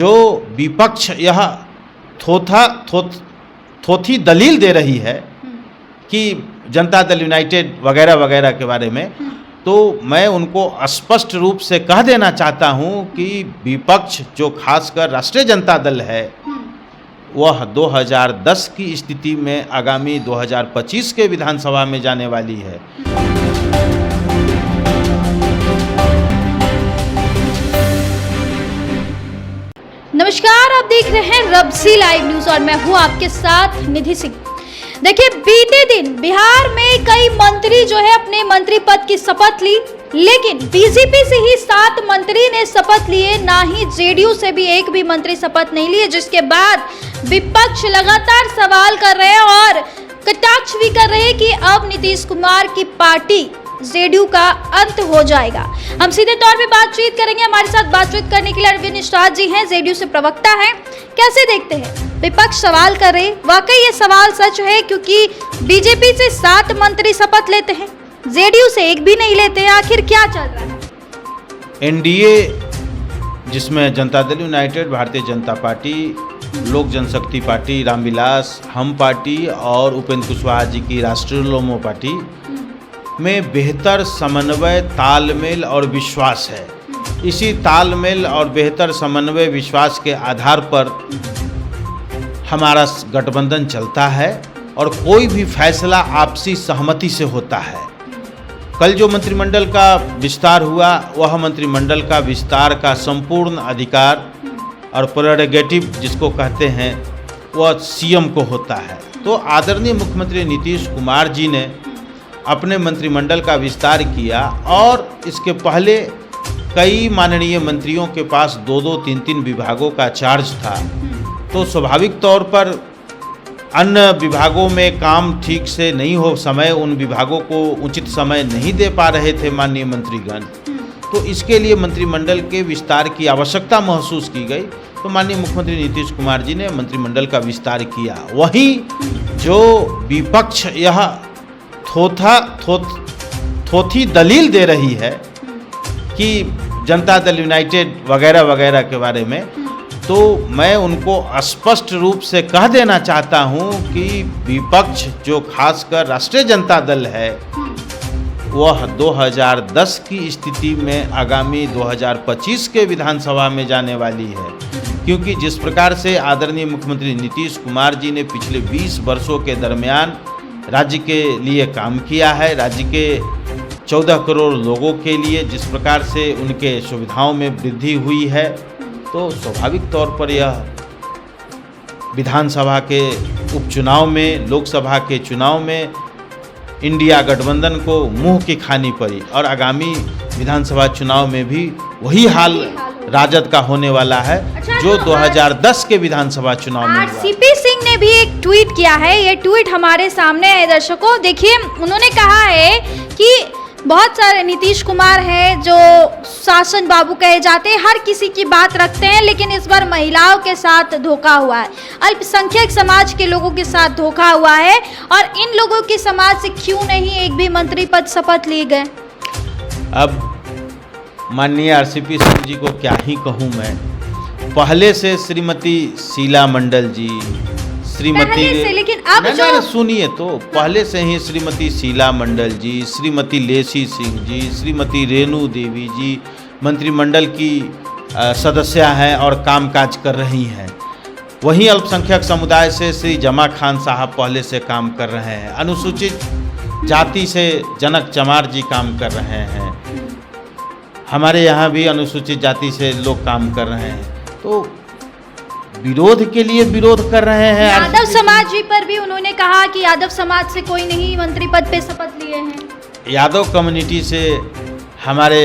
जो विपक्ष यह थोथी दलील दे रही है कि जनता दल यूनाइटेड वगैरह वगैरह के बारे में, तो मैं उनको स्पष्ट रूप से कह देना चाहता हूं कि विपक्ष जो खासकर राष्ट्रीय जनता दल है वह 2010 की स्थिति में आगामी 2025 के विधानसभा में जाने वाली है। नमस्कार, आप देख रहे हैं रबसी लाइव न्यूज और मैं हूं आपके साथ निधि सिंह। देखिए, बीते दिन बिहार में कई मंत्री जो है अपने मंत्री पद की शपथ ली, लेकिन बीजेपी से ही 7 मंत्री ने शपथ लिए, ना ही जेडीयू से भी एक भी मंत्री शपथ नहीं लिए, जिसके बाद विपक्ष लगातार सवाल कर रहे हैं और कटाक्ष भी कर रहे हैं कि अब नीतीश कुमार की पार्टी जेडीयू का अंत हो जाएगा। हम सीधे तौर पे बातचीत करेंगे। हमारे साथ बातचीत करने के लिए अरविंद निषाद जी हैं, जेडीयू से प्रवक्ता हैं। कैसे देखते हैं, विपक्ष सवाल कर रहे, वाकई ये सवाल सच है? क्योंकि बीजेपी से 7 मंत्री शपथ लेते हैं, जेडीयू से एक भी नहीं लेते, आखिर क्या चल रहा है? एनडीए जिसमें जनता दल यूनाइटेड, भारतीय जनता पार्टी, लोक जनशक्ति पार्टी, रामविलास, हम पार्टी और उपेंद्र कुशवाहा जी की राष्ट्रीय लोमो पार्टी में बेहतर समन्वय, तालमेल और विश्वास है। इसी तालमेल और बेहतर समन्वय विश्वास के आधार पर हमारा गठबंधन चलता है और कोई भी फैसला आपसी सहमति से होता है। कल जो मंत्रिमंडल का विस्तार हुआ, वह मंत्रिमंडल का विस्तार का संपूर्ण अधिकार और प्रेरोगेटिव जिसको कहते हैं वह सीएम को होता है। तो आदरणीय मुख्यमंत्री नीतीश कुमार जी ने अपने मंत्रिमंडल का विस्तार किया और इसके पहले कई माननीय मंत्रियों के पास 2-2, 3-3 विभागों का चार्ज था। तो स्वाभाविक तौर पर अन्य विभागों में काम ठीक से नहीं हो, समय उन विभागों को उचित समय नहीं दे पा रहे थे माननीय मंत्रीगण। तो इसके लिए मंत्रिमंडल के विस्तार की आवश्यकता महसूस की गई, तो माननीय मुख्यमंत्री नीतीश कुमार जी ने मंत्रिमंडल का विस्तार किया। वहीं जो विपक्ष यह थोथी दलील दे रही है कि जनता दल यूनाइटेड वगैरह वगैरह के बारे में, तो मैं उनको स्पष्ट रूप से कह देना चाहता हूं कि विपक्ष जो खासकर राष्ट्रीय जनता दल है वह 2010 की स्थिति में आगामी 2025 के विधानसभा में जाने वाली है। क्योंकि जिस प्रकार से आदरणीय मुख्यमंत्री नीतीश कुमार जी ने पिछले 20 वर्षों के दरमियान राज्य के लिए काम किया है, राज्य के 14 करोड़ लोगों के लिए जिस प्रकार से उनके सुविधाओं में वृद्धि हुई है, तो स्वाभाविक तौर पर यह विधानसभा के उपचुनाव में, लोकसभा के चुनाव में इंडिया गठबंधन को मुंह की खानी पड़ी और आगामी विधानसभा चुनाव में भी वही हाल राजद का होने वाला है। जो 2010 के विधानसभा चुनाव में आरसीपी सिंह ने भी एक ट्वीट किया है, ये ट्वीट हमारे सामने है दर्शकों। देखिए, उन्होंने कहा है कि बहुत सारे नीतीश कुमार हैं जो शासन बाबू कहे जाते हैं, हर किसी की बात रखते हैं, लेकिन इस बार महिलाओं के साथ धोखा हुआ है, अल्पसंख्यक समाज के लोगों के साथ धोखा हुआ है, और इन लोगों के समाज से क्यों नहीं एक भी मंत्री पद शपथ लिए गए? अब माननीय आरसीपी सिंह जी को क्या ही कहूँ मैं। पहले से श्रीमती शीला मंडल जी, लेकिन अब जो सुनिए, तो पहले से ही श्रीमती शीला मंडल जी, श्रीमती लेसी सिंह जी, श्रीमती रेणु देवी जी मंत्रिमंडल की सदस्य हैं और कामकाज कर रही हैं। वहीं अल्पसंख्यक समुदाय से श्री जमा खान साहब पहले से काम कर रहे हैं। अनुसूचित जाति से जनक चमार जी काम कर रहे हैं। हमारे यहाँ भी अनुसूचित जाति से लोग काम कर रहे हैं। तो विरोध के लिए विरोध कर रहे हैं। यादव समाज जी पर भी उन्होंने कहा कि यादव समाज से कोई नहीं मंत्री पद पे शपथ लिए हैं। यादव कम्युनिटी से हमारे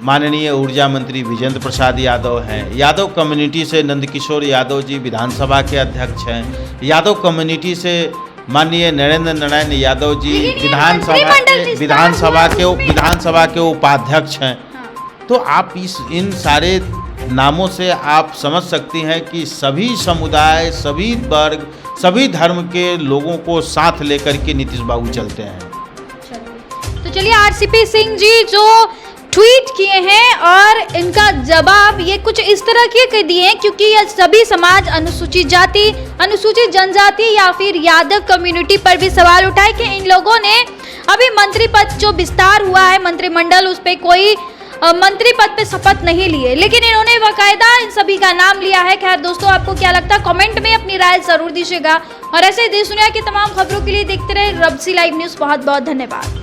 माननीय ऊर्जा मंत्री विजेंद्र प्रसाद यादव हैं। यादव कम्युनिटी से नंदकिशोर यादव जी विधानसभा के अध्यक्ष हैं। यादव कम्युनिटी से माननीय नरेंद्र नारायण यादव जी विधानसभा के उपाध्यक्ष हैं। तो आप इन सारे नामों से आप समझ सकती हैं कि सभी समुदाय, सभी वर्ग, सभी धर्म के लोगों को साथ लेकर के नीतीश बाबू चलते हैं। तो चलिए, आरसीपी सिंह जी जो ट्वीट किए हैं और इनका जवाब ये कुछ इस तरह के दिए हैं, क्योंकि ये सभी समाज, अनुसूचित जाति, अनुसूचित जनजाति या फिर यादव कम्युनिटी पर भी सवाल उठाए कि इन लोगों ने अभी मंत्री पद जो विस्तार हुआ है मंत्रिमंडल, उस पर कोई मंत्री पद पे शपथ नहीं लिए, लेकिन इन्होंने बाकायदा इन सभी का नाम लिया है। खैर दोस्तों, आपको क्या लगता है कमेंट में अपनी राय जरूर दीजिएगा और ऐसे देश दुनिया की तमाम खबरों के लिए देखते रहे रब्सी लाइव न्यूज़। बहुत बहुत धन्यवाद।